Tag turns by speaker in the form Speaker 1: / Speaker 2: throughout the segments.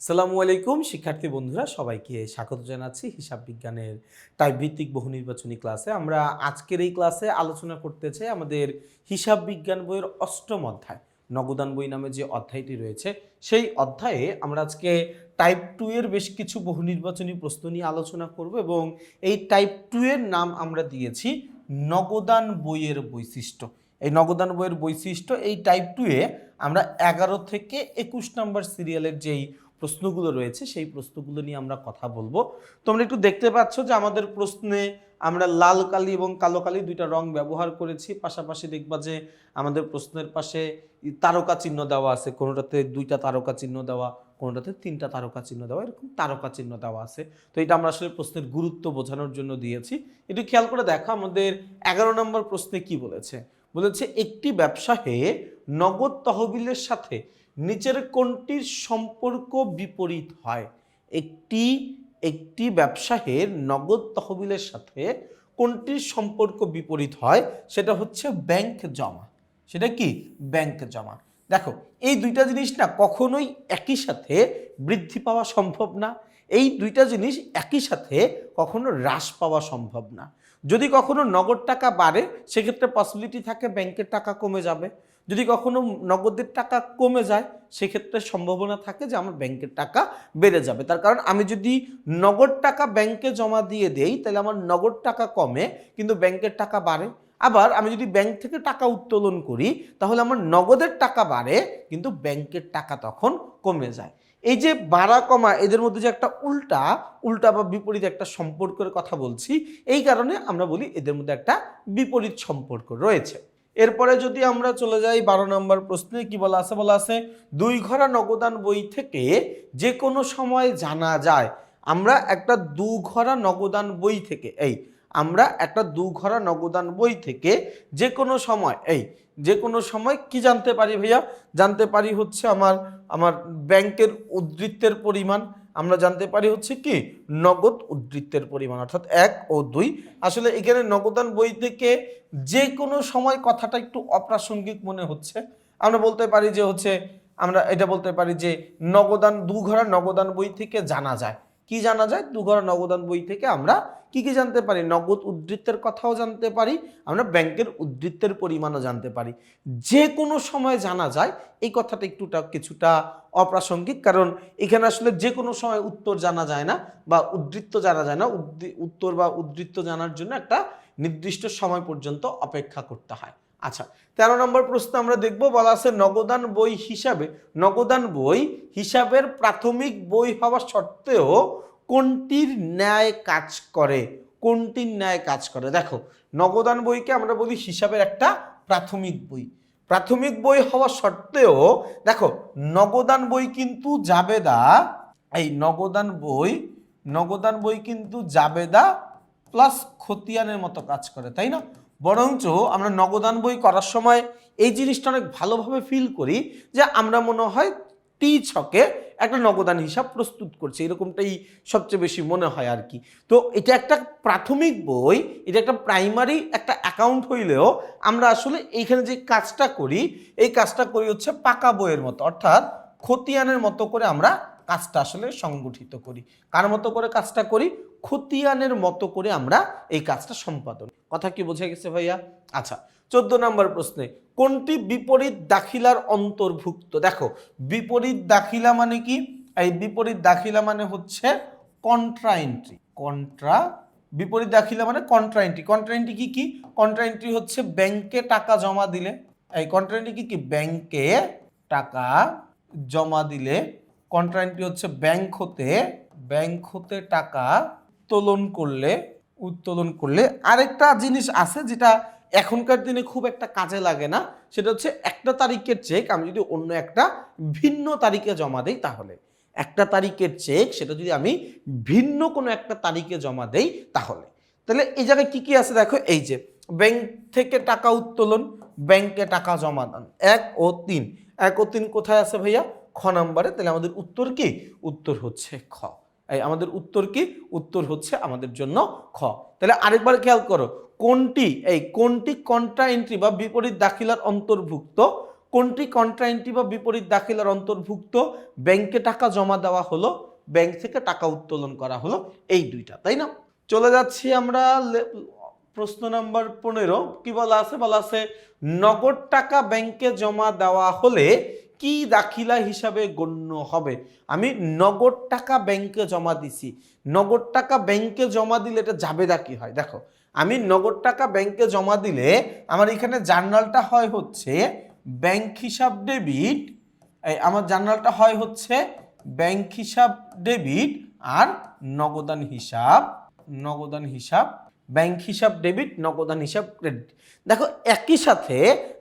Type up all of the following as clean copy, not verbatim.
Speaker 1: আসসালামু আলাইকুম শিক্ষার্থী বন্ধুরা, সবাইকে স্বাগত জানাচ্ছি হিসাব বিজ্ঞানের টাইপ ভিত্তিক বহু নির্বাচনী ক্লাসে। আমরা আজকের এই ক্লাসে আলোচনা করতে চাই আমাদের হিসাব বিজ্ঞান বইয়ের অষ্টম অধ্যায় নগদান বই নামে যে অধ্যায়টি রয়েছে সেই অধ্যায়ে আমরা আজকে টাইপ 2 এর বেশ কিছু বহু নির্বাচনী প্রশ্ন নিয়ে আলোচনা করব এবং এই টাইপ 2 এর নাম আমরা দিয়েছি নগদান বইয়ের বৈশিষ্ট্য। এই নগদান বইয়ের বৈশিষ্ট্য এই টাইপ 2 এ আমরা 11 থেকে 21 নম্বর সিরিয়ালের যেই প্রশ্নগুলো রয়েছে সেই প্রশ্নগুলো নিয়ে আমরা কথা বলবো। তোমরা একটু দেখতে পাচ্ছ যে আমাদের প্রশ্নে আমরা লাল কালি এবং কালো কালি দুইটা রং ব্যবহার করেছি। পাশাপাশি দেখবা যে আমাদের প্রশ্নের পাশে তারকা চিহ্ন দেওয়া আছে, কোনোটাতে দুইটা তারকা চিহ্ন দেওয়া, কোনোটাতে তিনটা তারকা চিহ্ন দেওয়া, এরকম তারকা চিহ্ন দেওয়া আছে। তো এটা আমরা আসলে প্রশ্নের গুরুত্ব বোঝানোর জন্য দিয়েছি। একটু খেয়াল করে দেখো আমাদের 11 নম্বর প্রশ্নে কি বলেছে। বলেছে একটি ব্যবসায়ে নগদ তহবিলের সাথে নিচের কোনটির সম্পর্ক বিপরীত হয়। একটি ব্যবসায়ের নগদ তহবিলের সাথে কোনটির সম্পর্ক বিপরীত হয়, সেটা হচ্ছে ব্যাংক জমা। সেটা কি? ব্যাংক জমা। দেখো এই দুইটা জিনিস না কখনোই একই সাথে বৃদ্ধি পাওয়া সম্ভব না, এই দুইটা জিনিস একই সাথে কখনো হ্রাস পাওয়া সম্ভব না। যদি কখনো নগদ টাকা বাড়ে সেক্ষেত্রে পসিবিলিটি থাকে ব্যাংকের টাকা কমে যাবে, যদি কখনো নগদের টাকা কমে যায় সেক্ষেত্রে সম্ভাবনা থাকে যে আমার ব্যাংকের টাকা বেড়ে যাবে। তার কারণ আমি যদি নগদ টাকা ব্যাংকে জমা দিয়ে দেই তাহলে আমার নগদ টাকা কমে কিন্তু ব্যাংকের টাকা বাড়ে। আবার আমি যদি ব্যাংক থেকে টাকা উত্তোলন করি তাহলে আমার নগদের টাকা বাড়ে কিন্তু ব্যাংকের টাকা তখন কমে যায়। এই যে বাড়া কমা এদের মধ্যে যে একটা উল্টা বা বিপরীত একটা সম্পর্কের কথা বলছি, এই কারণে আমরা বলি এদের মধ্যে একটা বিপরীত সম্পর্ক রয়েছে। এরপরে যদি আমরা চলে যাই 12 নম্বর প্রশ্নে কি বলা আছে, বলা আছে দুই ঘরা নগদান বই থেকে যে কোনো সময় জানা যায়। আমরা একটা দুঘরা নগদান বই থেকে দুঘরা নগদান বই থেকে যে কোনো সময় যে কোনো সময় কি জানতে পারি ভাইয়া? জানতে পারি হচ্ছে আমার ব্যাংকের উদ্ধৃত্যের পরিমাণ, আমরা জানতে পারি হচ্ছে কি নগদ উদ্ধৃত্যের পরিমাণ, অর্থাৎ 1 ও 2। আসলে এখানে নগদান বই থেকে যে কোনো সময় কথাটা একটু অপ্রাসঙ্গিক মনে হচ্ছে। আমরা বলতে পারি যে আমরা এটা বলতে পারি যে দুঘরা নগদান বই থেকে জানা যায়। কি জানা যায়? দুঘরা নগদান বই থেকে আমরা কি জানতে পারি? নগদ উদ্ধৃত্যের কথাও জানতে পারি, আমরা ব্যাংকের উদ্ধৃত্যের পরিমাণও জানতে পারি। যে কোনো সময় জানা যায় এই কথাটা কিছুটা অপ্রাসঙ্গিক, কারণ এখানে আসলে যে কোনো সময় উত্তর জানা যায় না বা উদ্ধৃত্ত জানা যায় না। উত্তর বা উদ্ধৃত্ত জানার জন্য একটা নির্দিষ্ট সময় পর্যন্ত অপেক্ষা করতে হয়। আচ্ছা, 13 নম্বর প্রশ্ন আমরা দেখব। বলা আছে নগদান বই হিসাবের প্রাথমিক বই হওয়া সত্ত্বেও কোনটির ন্যায় কাজ করে? কোনটির ন্যায় কাজ করে? দেখো নগদান বইকে আমরা বলি হিসাবের একটা প্রাথমিক বই। প্রাথমিক বই হওয়া সত্ত্বেও দেখো নগদান বই কিন্তু জাবেদা, নগদান বই কিন্তু জাবেদা প্লাস খতিয়ানের মতো কাজ করে, তাই না? বরঞ্চ আমরা নগদান বই করার সময় এই জিনিসটা অনেক ভালোভাবে ফিল করি যে আমরা মনে হয় টি ছকে একটা নগদান হিসাব প্রস্তুত করছি, এরকমটাই সবচেয়ে বেশি মনে হয় আর কি। তো এটা একটা প্রাথমিক বই, এটা একটা প্রাইমারি একটা অ্যাকাউন্ট হইলেও আমরা আসলে এইখানে যে কাজটা করি এই কাজটা করি হচ্ছে পাকা বইয়ের মতো, অর্থাৎ খতিয়ানের মতো করে আমরা কাজটা আসলে সংগঠিত করি। কার মতো করে কাজটা করি? খতিয়ানের মতো করে আমরা এই কাজটা সম্পাদন। কথা কি বোঝা গেছে ভাইয়া? আচ্ছা, 14 নম্বর প্রশ্নে কোনটি বিপরীত দাখিলার অন্তর্ভুক্ত? দেখো বিপরীত দাখিলা মানে কি? এই বিপরীত দাখিলা মানে হচ্ছে কন্ট্রা এন্ট্রি। বিপরীত দাখিলা মানে কন্ট্রা এন্ট্রি। কন্ট্রা এন্ট্রি কি? কন্ট্রা এন্ট্রি হচ্ছে ব্যাংকে টাকা জমা দিলে। এই কন্ট্রা এন্ট্রি কি? ব্যাংকে টাকা জমা দিলে। কন্ট্রা এন্ট্রি হচ্ছে ব্যাংক হতে টাকা উত্তোলন করলে। আরেকটা জিনিস আছে যেটা এখনকার দিনে খুব একটা কাজে লাগে না, সেটা হচ্ছে একটা তারিখের চেক আমি যদি অন্য একটা ভিন্ন তারিখে জমা দেই, তাহলে একটা তারিখের চেক সেটা যদি আমি ভিন্ন কোনো একটা তারিখে জমা দেই তাহলে এই জায়গায় কি আছে দেখো, এই যে ব্যাংক থেকে টাকা উত্তোলন, ব্যাংকে টাকা জমা দান, 1 ও 3 কোথায় আছে ভাইয়া? খ নম্বরে। তাহলে আমাদের উত্তর কি? উত্তর হচ্ছে খ। আমাদের উত্তর কি? উত্তর হচ্ছে আমাদের জন্য খ। তাহলে আরেকবার খেয়াল করো, কোনটি কন্ট্রা এন্ট্রি বা বিপরীত দাখিলার অন্তর্ভুক্ত? কোনটি কন্ট্রাইন্টি বা বিপরীত দাখিলার অন্তর্ভুক্ত? ব্যাংকে টাকা জমা দেওয়া হলো, ব্যাংক থেকে টাকা উত্তোলন করা হলো, এই দুইটা, তাই না? চলে যাচ্ছি আমরা প্রশ্ন নাম্বার 15। কি বলা আছে? বলা আছে নগদ টাকা ব্যাংকে জমা দেওয়া হলে কি দাখিলা হিসাবে গণ্য হবে? আমি নগদ টাকা ব্যাংকে জমা দিছি, নগদ টাকা ব্যাংকে জমা দিলে এটা জাবেদা কি হয়? দেখো, আমি নগদ টাকা ব্যাংকে জমা দিলে আমার এখানে জার্নালটা হয় হচ্ছে ব্যাংক হিসাব ডেবিট, আমার জার্নালটা হয় হচ্ছে ব্যাংক হিসাব ডেবিট আর নগদান হিসাব, নগদান হিসাব, ব্যাংক হিসাব ডেবিট, নগদান হিসাব ক্রেডিট। দেখো, একই সাথে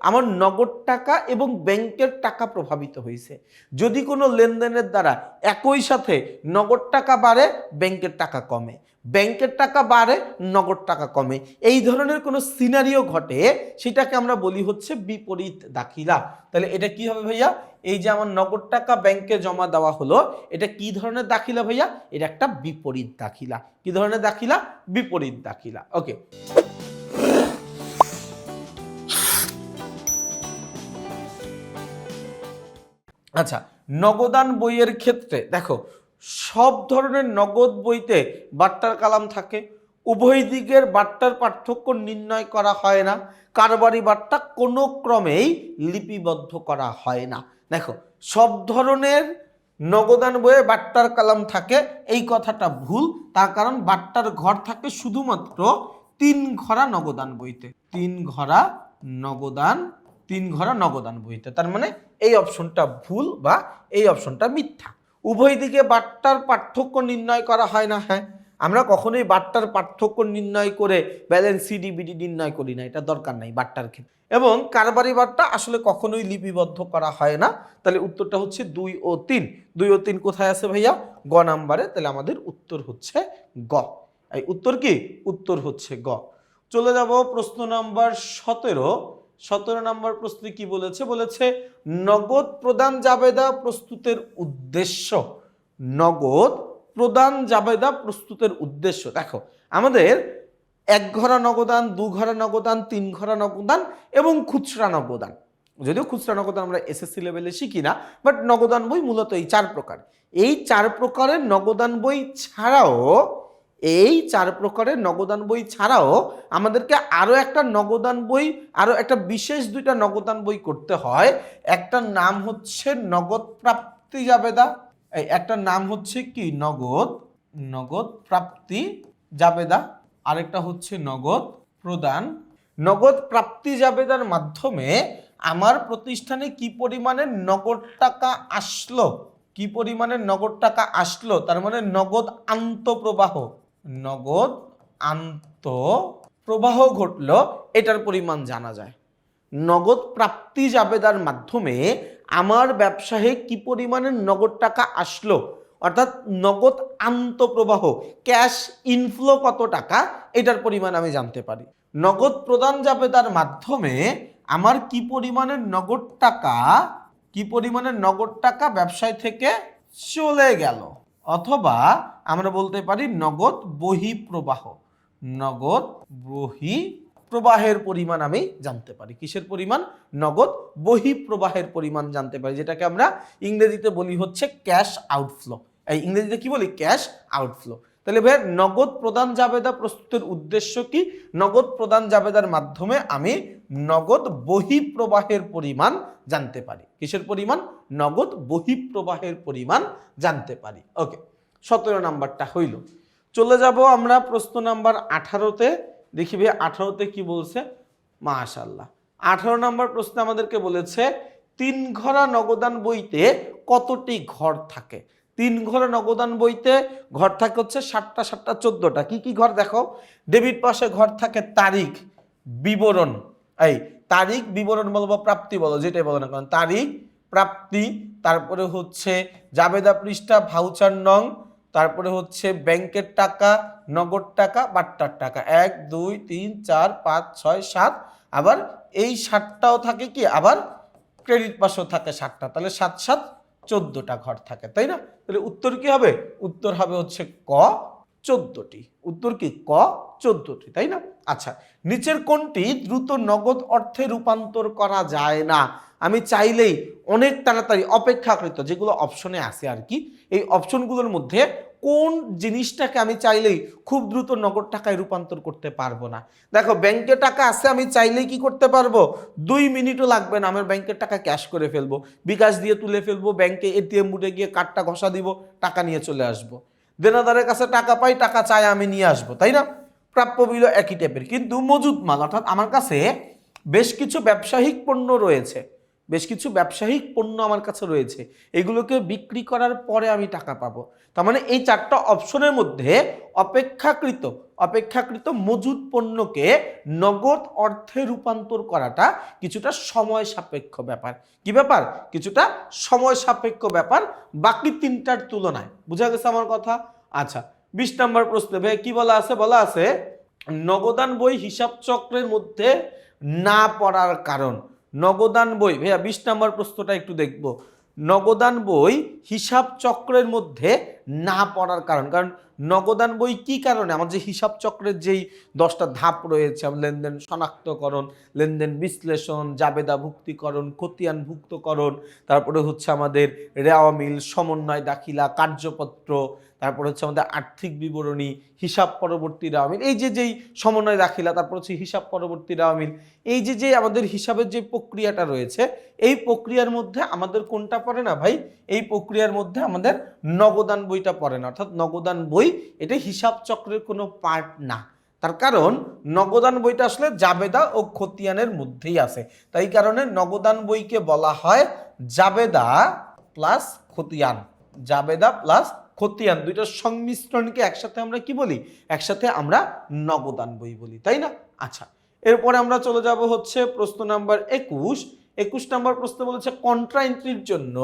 Speaker 1: আমার নগদ টাকা এবং ব্যাংকের টাকা প্রভাবিত হয়েছে। যদি কোনো লেনদেনের দ্বারা একই সাথে নগদ টাকা বাড়ে, ব্যাংকের টাকা কমে, ব্যাংকের টাকা বাড়ে, নগদ টাকা কমে, এই ধরনের কোনো সিনারিও ঘটে, সেটাকে আমরা বলি হচ্ছে বিপরীত দাখিলা। তাহলে এটা কি হবে ভাইয়া? এই যে আমার নগদ টাকা ব্যাংকে জমা দেওয়া হলো, এটা কি ধরনের দাখিলা ভাইয়া? এটা একটা বিপরীত দাখিলা। কি ধরনের দাখিলা? বিপরীত দাখিলা। ওকে, আচ্ছা, নগদান বইয়ের ক্ষেত্রে দেখো, সব ধরনের নগদ বইতে বাট্টার কালাম থাকে, উভয় দিকের বাট্টার পার্থক্য নির্ণয় করা হয় না, কারবারি বাট্টা কোনো ক্রমেই লিপিবদ্ধ করা হয় না। দেখো, সব ধরনের নগদান বইয়ে বাট্টার কালাম থাকে, এই কথাটা ভুল। তার কারণ বাট্টার ঘর থাকে শুধুমাত্র 3 ঘরা নগদান বইতে, 3 ঘরা নগদান, 3 ঘরা নগদান বইতে। তার মানে এই অপশনটা ভুল বা এই অপশনটা মিথ্যা। উভয় দিকে বাট্টার পার্থক্য নির্ণয় করা হয় না। হ্যাঁ, আমরা কখনোই বাট্টার পার্থক্য নির্ণয় করে ব্যালেন্স সিডিবিডি নির্ণয় করি না, এটা দরকার নাই বাট্টার ক্ষেত্রে। এবং কারবারি বাট্টা আসলে কখনোই লিপিবদ্ধ করা হয় না। তাহলে উত্তরটা হচ্ছে 2 ও 3। 2 ও 3 কোথায় আছে ভাইয়া? গ নাম্বারে। তাহলে আমাদের উত্তর হচ্ছে গ। এই উত্তর কি? উত্তর হচ্ছে গ। চলে যাব প্রশ্ন নাম্বার 17। 17 নম্বর প্রশ্নে কি বলেছে? বলেছে নগদ প্রদান জাবেদা প্রস্তুতের উদ্দেশ্য। নগদ প্রদান জাবেদা প্রস্তুতের উদ্দেশ্য। দেখো, আমাদের 1 ঘরা নগদান, 2 ঘরা নগদান, 3 ঘরা নগদান এবং খুচরা নগদান। যদিও খুচরা নগদান আমরা এসএসসি লেভেলে শিখি না, বাট নগদান বই মূলত এই 4 প্রকার। এই 4 প্রকারের নগদান বই ছাড়াও, এই 4 প্রকারের নগদান বই ছাড়াও আমাদেরকে আরও একটা নগদান বই, আরও একটা বিশেষ 2টা নগদান বই করতে হয়। একটার নাম হচ্ছে নগদ প্রাপ্তি জাবেদা, একটা নাম হচ্ছে কি নগদ প্রাপ্তি জাবেদা, আরেকটা হচ্ছে নগদ প্রদান। নগদ প্রাপ্তি জাবেদার মাধ্যমে আমার প্রতিষ্ঠানে কি পরিমাণের নগদ টাকা আসলো, কি পরিমাণের নগদ টাকা আসলো, তার মানে নগদ আন্তঃপ্রবাহ, নগদ আন্তঃপ্রবাহ ঘটলো, এটার পরিমাণ জানা যায়। নগদ প্রাপ্তি জাবেদার মাধ্যমে আমার ব্যবসায়ে কি পরিমাণের নগদ টাকা আসলো, অর্থাৎ নগদ আন্তঃপ্রবাহ, ক্যাশ ইনফ্লো কত টাকা, এটার পরিমাণ আমি জানতে পারি। নগদ প্রদান জাবেদার মাধ্যমে আমার কি পরিমাণের নগদ টাকা, কি পরিমাণের নগদ টাকা ব্যবসায় থেকে চলে গেল, অথবা আমরা বলতে পারি নগদ বহিঃপ্রবাহ, নগদ বহিঃপ্রবাহের পরিমাণ আমি জানতে পারি। কিসের পরিমাণ? নগদ বহিঃপ্রবাহের পরিমাণ জানতে পারি, যেটাকে আমরা ইংরেজিতে বলি হচ্ছে ক্যাশ আউটফ্লো। এই ইংরেজিতে কি বলি? Cash outflow. তাহলে ভাই, নগদ প্রদান জাবেদা প্রস্তুতের উদ্দেশ্য কি? নগদ প্রদান জাবেদার মাধ্যমে আমি নগদ বহিঃপ্রবাহের পরিমাণ জানতে পারি। কিসের পরিমাণ? নগদ বহিঃপ্রবাহের পরিমাণ জানতে পারি। ওকে, 17 নাম্বারটা হইল। চলে যাব আমরা প্রশ্ন নাম্বার 18তে। দেখি ভাই 18তে কি বলছে। মাশাআল্লাহ, 18 নম্বর প্রশ্ন আমাদেরকে বলেছে 3 ঘরা নগদান বইতে কতটি ঘর থাকে? 3 ঘরা নগদান বইতে ঘর থাকে হচ্ছে 7টা 7টা 14টা। কি কি ঘর দেখো? ডেবিট পাশে ঘর থাকে তারিখ, বিবরণ, এই তারিখ বিবরণ বলো বা প্রাপ্তি বলো, যেটাই বলো না কারণ, তারিখ, প্রাপ্তি, তারপরে হচ্ছে জাবেদা পৃষ্ঠা, ভাউচার নং, তারপরে হচ্ছে ব্যাংকের টাকা, নগদ টাকা, বাট্টার টাকা। 1 2 3 4 5 6 7। আবার এই 7টাও থাকে কি, আবার ক্রেডিট পাশেও থাকে 7টা। তাহলে 7 7 14টা ঘর থাকে, তাই না? তাহলে উত্তর কি হবে? উত্তর হবে হচ্ছে ক, 14টি। উত্তর কি? ক, 14টি, তাই না? আচ্ছা, নিচের কোনটি দ্রুত নগদ অর্থে রূপান্তর করা যায় না? আমি চাইলেই অনেক তাড়াতাড়ি অপেক্ষাকৃত যেগুলো অপশনে আছে আর কি, এই অপশনগুলোর মধ্যে কোন জিনিসটাকে আমি চাইলেই খুব দ্রুত নগদ টাকায় রূপান্তর করতে পারবো না? দেখো ব্যাংকে টাকা আছে, আমি চাইলেই কি করতে পারবো, 2 মিনিটও লাগবে না, আমার ব্যাংকের টাকা ক্যাশ করে ফেলবো, বিকাশ দিয়ে তুলে ফেলবো, ব্যাংকে এটিএম বুথে গিয়ে কার্ডটা ঘষা দিব, টাকা নিয়ে চলে আসবো। দেনাদারের কাছে টাকা পাই, টাকা চাই আমি নিয়ে আসবো, তাই না? প্রাপ্য বিল একই টাইপের। কিন্তু মজুদ মাল অর্থাৎ আমার কাছে বেশ কিছু ব্যবসায়িক পণ্য রয়েছে, বেশ কিছু ব্যবসায়িক পণ্য আমার কাছে রয়েছে, এগুলোকে বিক্রি করার পরে আমি টাকা পাবো। তার মানে এই 4টা অপশনের মধ্যে অপেক্ষাকৃত মজুদ পণ্যকে নগদ অর্থে রূপান্তর করাটা কিছুটা সময় সাপেক্ষ ব্যাপার। কি ব্যাপার? কিছুটা সময় সাপেক্ষ ব্যাপার বাকি 3টার তুলনায়। বুঝা গেছে আমার কথা? আচ্ছা, 20 নম্বর প্রশ্নে ভাই কি বলা আছে? বলা আছে নগদান বই হিসাব চক্রের মধ্যে না পড়ার কারণ। নগদান বই, ভাইয়া 20 নম্বর প্রশ্নটা একটু দেখব। নগদান বই হিসাব চক্রের মধ্যে না পড়ার কারণ, কারণ নগদান বই কি কারণে, আমার যে হিসাব চক্রের যেই 10টা ধাপ রয়েছে, লেনদেন শনাক্তকরণ, লেনদেন বিশ্লেষণ, জাবেদা ভুক্তিকরণ, খতিয়ান ভুক্তকরণ, তারপরে হচ্ছে আমাদের রেওয়া মিল, সমন্বয় দাখিলা, কার্যপত্র, তারপর হচ্ছে আমাদের আর্থিক বিবরণী, হিসাব পরবর্তী রেওয়া মিল, এই যে যেই সমন্বয় দাখিলা, তারপর হচ্ছে হিসাব পরবর্তী রেওয়া মিল, এই যে যে আমাদের হিসাবের যে প্রক্রিয়াটা রয়েছে, এই প্রক্রিয়ার মধ্যে আমাদের কোনটা পড়ে না ভাই? এই প্রক্রিয়ার মধ্যে আমাদের নগদান বইটা পড়ে না। অর্থাৎ নগদান বই এটা হিসাব চক্রের কোনো পার্ট না। তার কারণ নগদান বইটা আসলে জাবেদা ও খতিয়ানের মধ্যেই আছে, তাই কারণে নগদান বইকে বলা হয় জাবেদা প্লাস খতিয়ান। জাবেদা প্লাস খতিয়ান দুইটার সংমিশ্রণকে একসাথে আমরা কি বলি? একসাথে আমরা নগদান বই বলি, তাই না? আচ্ছা, এরপরে আমরা চলে যাব হচ্ছে প্রশ্ন নাম্বার 21। 21 নম্বর প্রশ্ন বলেছে কন্ট্রা এন্ট্রির জন্য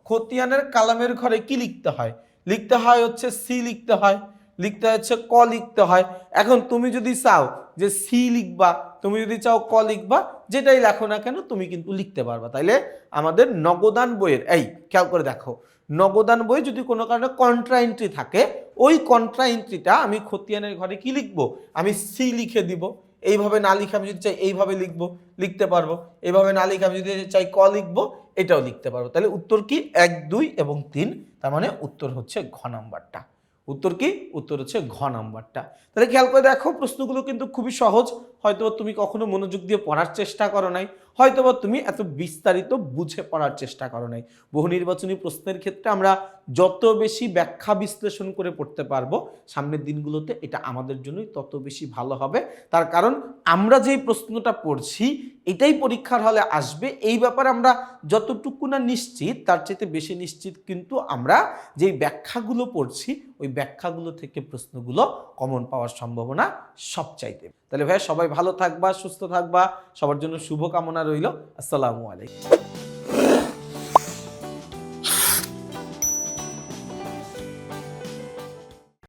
Speaker 1: খতিয়ানের কালামের ঘরে কি লিখতে হয়? লিখতে হয় হচ্ছে সি লিখতে হয়, লিখতে হচ্ছে ক লিখতে হয়। এখন তুমি যদি চাও যে সি লিখবা, তুমি যদি চাও ক লিখবা, যেটাই লেখো না কেন তুমি কিন্তু লিখতে পারবা। তাইলে আমাদের নগদান বইয়ের, এই খেয়াল করে দেখো, নগদান বই যদি কোনো কারণে কন্ট্রা এন্ট্রি থাকে, ওই কন্ট্রা এন্ট্রিটা আমি খতিয়ানের ঘরে কি লিখবো? আমি সি লিখে দিব। এইভাবে না লিখে আমি যদি চাই এইভাবে লিখবো, লিখতে পারবো। এইভাবে না লিখে আমি যদি চাই ক লিখবো, এটাও লিখতে পারবো। তাহলে উত্তর কি? 1, 2 এবং 3। তার মানে উত্তর হচ্ছে ঘ নাম্বারটা। উত্তর কি? উত্তর হচ্ছে ঘ নাম্বারটা। তাহলে খেয়াল করে দেখো, প্রশ্নগুলো কিন্তু খুবই সহজ। হয়তো তুমি কখনো মনোযোগ দিয়ে পড়ার চেষ্টা করো নাই, হয়তোবা তুমি এত বিস্তারিত বুঝে পড়ার চেষ্টা করো নাই। বহু নির্বাচনী প্রশ্নের ক্ষেত্রে আমরা যত বেশি ব্যাখ্যা বিশ্লেষণ করে পড়তে পারবো সামনের দিনগুলোতে, এটা আমাদের জন্যই তত বেশি ভালো হবে। তার কারণ আমরা যেই প্রশ্নটা পড়ছি এটাই পরীক্ষার হলে আসবে, এই ব্যাপারে আমরা যতটুকু না নিশ্চিত তার চেয়ে বেশি নিশ্চিত কিন্তু আমরা যেই ব্যাখ্যাগুলো পড়ছি ওই ব্যাখ্যাগুলো থেকে প্রশ্নগুলো কমন পাওয়ার সম্ভাবনা সবচাইতে। তাহলে ভাই সবাই ভালো থাকবা, সুস্থ থাকবা, সবার জন্য শুভকামনা রইল। আসসালামু আলাইকুম।